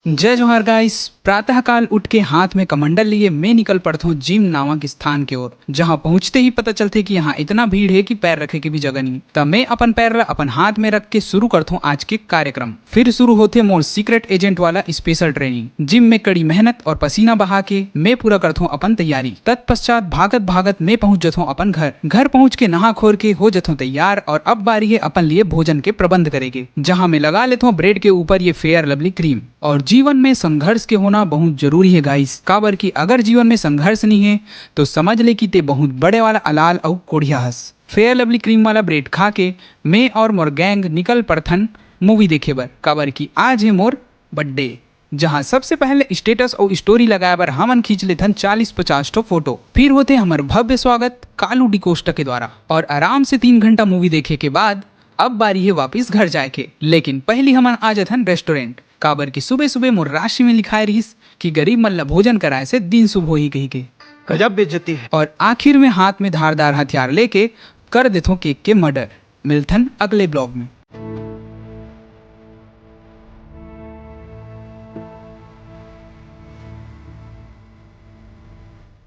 जय जोहार गाइस। प्रातःकाल उठ के हाथ में कमंडल लिए मैं निकल पड़ता हूँ जिम नामक स्थान की ओर। जहाँ पहुँचते ही पता चलते कि यहाँ इतना भीड़ है कि पैर रखे की भी जगह नहीं। तब मैं अपन पैर अपन हाथ में रख के शुरू करता हूँ आज के कार्यक्रम। फिर शुरू होते मोर सीक्रेट एजेंट वाला स्पेशल ट्रेनिंग। जिम में कड़ी मेहनत और पसीना बहा के मैं पूरा करता हूँ अपन तैयारी। तत्पश्चात भागत भागत मैं पहुँच जाता हूँ अपन घर पहुँच के नहा खोर के हो जाता हूँ तैयार। और अब बारी है अपन लिए भोजन के प्रबंध करेंगे, जहाँ मैं लगा लेता हूँ ब्रेड के ऊपर ये फेयर लवली क्रीम। और जीवन में संघर्ष के होना बहुत जरूरी है गाइस। काबर की अगर जीवन में संघर्ष नहीं है तो समझ ले कि ते बहुत बड़े वाला अलाल और कोढ़िया हस। फेयर लवली क्रीम वाला ब्रेड खा के मैं और मोर गैंग निकल पड़थन मूवी देखे बर। काबर की आज है मोर बर्थडे, जहाँ सबसे पहले स्टेटस और स्टोरी लगाए बर हमन खींच लेथन 40-50 तो फोटो। फिर होते हमारे भव्य स्वागत कालू डिकोस्टा के द्वारा। और आराम से 3 घंटा मूवी देखे के बाद अब बारी है वापिस घर जाए के। लेकिन पहली हमन आ जाथन रेस्टोरेंट। काबर की सुबह सुबह मोर राशि में लिखाए रहीस कि गरीब मल्ला भोजन कराए से दिन शुभ हो ही कही के। गजब बेइज्जती है। और आखिर में हाथ में धारदार हथियार लेके कर देथो केक के मर्डर। मिलथन अगले ब्लॉग में।